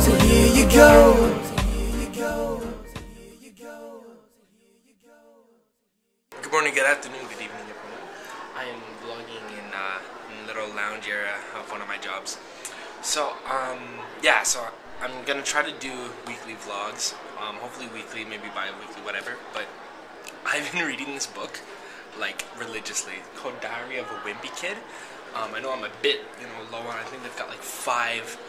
so here you go. Good morning, good afternoon, good evening, everyone. I am vlogging in a little lounge area of one of my jobs. So, so I'm gonna try to do weekly vlogs. Hopefully weekly, maybe bi-weekly, whatever. But I've been reading this book, like, religiously, called Diary of a Wimpy Kid. I know I'm a bit, low on. I think they've got like five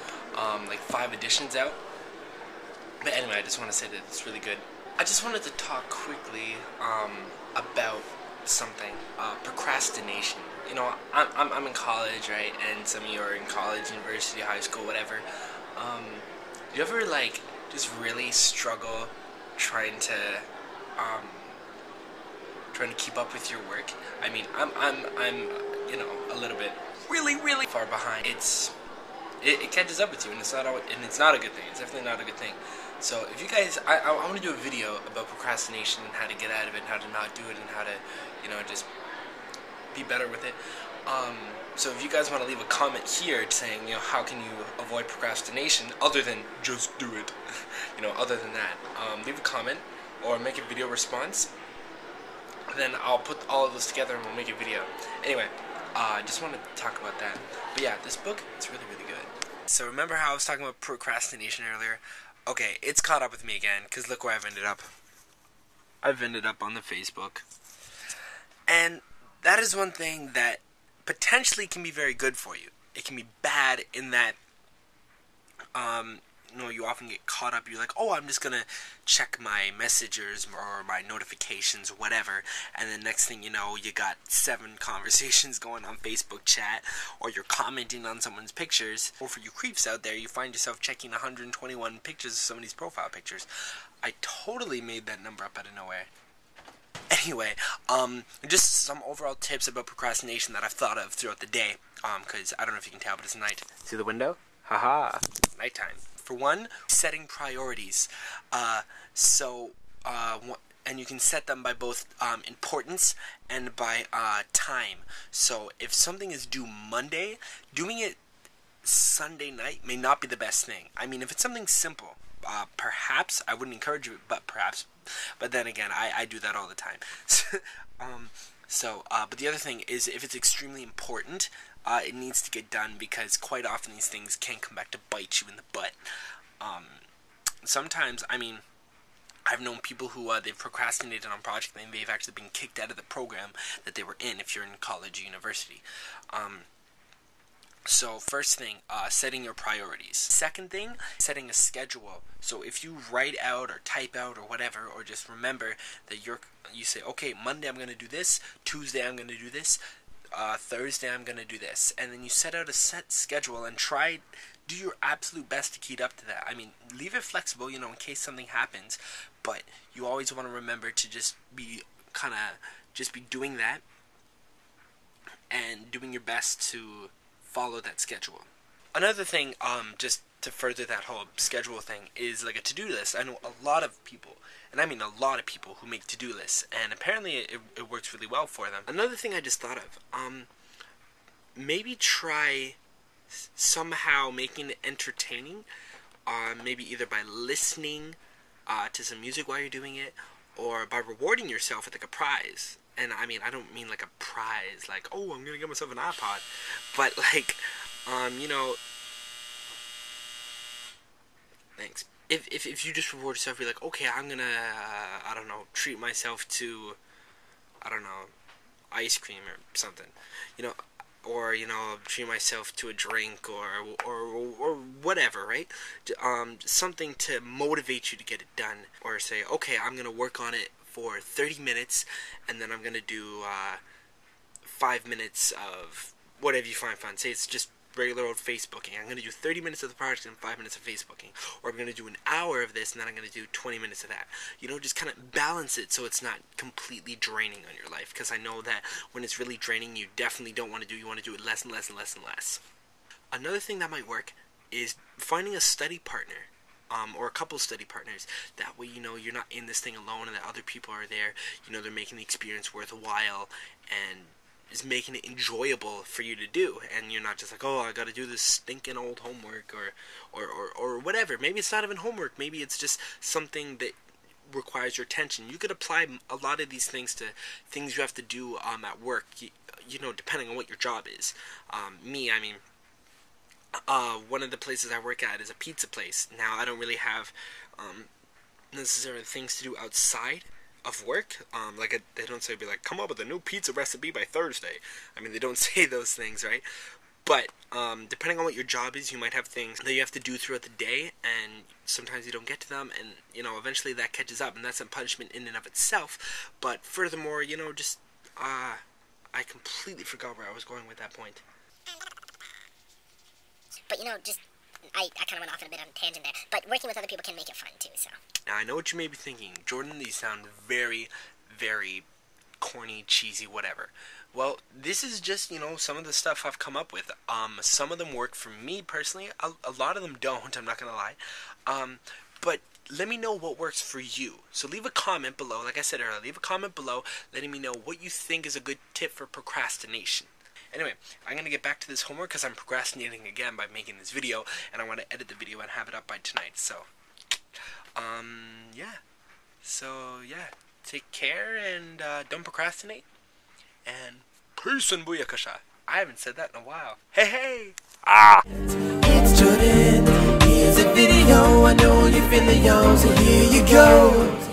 editions out. But anyway, I just want to say that it's really good. I just wanted to talk quickly about something, procrastination. I'm in college, right? And some of you are in college, university, high school, whatever. Do you ever just really struggle trying to keep up with your work? I mean, I'm a little bit really far behind. It catches up with you, and it's not a good thing. It's definitely not a good thing. So if you guys, I want to do a video about procrastination and how to get out of it, and how to not do it, and how to, just be better with it. So if you guys want to leave a comment here saying, how can you avoid procrastination other than just do it, other than that, leave a comment or make a video response. Then I'll put all of those together and we'll make a video. Anyway, I just wanted to talk about that. But yeah, this book, it's really good. So remember how I was talking about procrastination earlier? Okay, it's caught up with me again, because look where I've ended up. I've ended up on the Facebook. And that is one thing that potentially can be very good for you. It can be bad in that, you often get caught up. You're like, oh, I'm just going to check my messages or my notifications, whatever. And then next thing you know, you got 7 conversations going on Facebook chat, or you're commenting on someone's pictures. Or for you creeps out there, you find yourself checking 121 pictures of somebody's profile pictures. I totally made that number up out of nowhere. Anyway, just some overall tips about procrastination that I've thought of throughout the day. Because I don't know if you can tell, but it's night. See the window? Haha, nighttime. For one, setting priorities. And you can set them by both importance and by time. So if something is due Monday, doing it Sunday night may not be the best thing. I mean, if it's something simple, perhaps, I wouldn't encourage it, but perhaps. But then again, I do that all the time. But the other thing is, if it's extremely important, it needs to get done, because quite often these things can come back to bite you in the butt. Sometimes, I've known people who they've procrastinated on projects and they've actually been kicked out of the program that they were in if you're in college or university. So first thing, setting your priorities. Second thing, setting a schedule. So if you write out or type out or whatever, or just remember that you say, okay, Monday I'm going to do this, Tuesday I'm going to do this, Thursday I'm going to do this. And then you set out a set schedule and do your absolute best to keep up to that. Leave it flexible, in case something happens, but you always want to remember to just be doing that and doing your best to follow that schedule. Another thing, just to further that whole schedule thing, is like a to-do list. I know a lot of people, and I mean a lot of people, who make to-do lists, and apparently it works really well for them. Another thing I just thought of, maybe try somehow making it entertaining, maybe either by listening to some music while you're doing it, or by rewarding yourself with like a prize. And I don't mean like a prize, like, oh, I'm gonna get myself an iPod, but like, thanks. If you just reward yourself, you're like, okay, I'm gonna, treat myself to, ice cream or something, or treat myself to a drink or whatever, right? Something to motivate you to get it done, or say, okay, I'm gonna work on it for 30 minutes, and then I'm gonna do 5 minutes of whatever you find fun. Say it's just regular old Facebooking. I'm gonna do 30 minutes of the project and 5 minutes of Facebooking, or I'm gonna do an hour of this and then I'm gonna do 20 minutes of that. Just kind of balance it so it's not completely draining on your life, because I know that when it's really draining, you definitely don't want to do. You want to do it less and less and less and less. Another thing that might work is finding a study partner. Or a couple study partners. That way, you're not in this thing alone, and that other people are there. They're making the experience worthwhile, and is making it enjoyable for you to do, and you're not just like, oh, I gotta do this stinking old homework or whatever. Maybe it's not even homework. Maybe it's just something that requires your attention. You could apply a lot of these things to things you have to do at work. You know, depending on what your job is. One of the places I work at is a pizza place. Now, I don't really have necessarily things to do outside of work. They don't say, be like, come up with a new pizza recipe by Thursday. I mean, they don't say those things, right? But depending on what your job is, you might have things that you have to do throughout the day, and sometimes you don't get to them, and, you know, eventually that catches up, and that's a punishment in and of itself. But furthermore, you know, just, I completely forgot where I was going with that point. But, you know, just, I kind of went off on a bit on a tangent there, but working with other people can make it fun, too, so. Now, I know what you may be thinking. Jordan, these sound very, very corny, cheesy, whatever. Well, this is just, you know, some of the stuff I've come up with. Some of them work for me personally. A lot of them don't, I'm not going to lie. But let me know what works for you. So leave a comment below. Like I said earlier, leave a comment below letting me know what you think is a good tip for procrastination. Anyway, I'm going to get back to this homework because I'm procrastinating again by making this video, and I want to edit the video and have it up by tonight. So, yeah. So, yeah. Take care and don't procrastinate. And peace and booyakasha. I haven't said that in a while. Hey, hey! Ah! It's Jordan. Here's a video. I know you feel the yo, so here you go.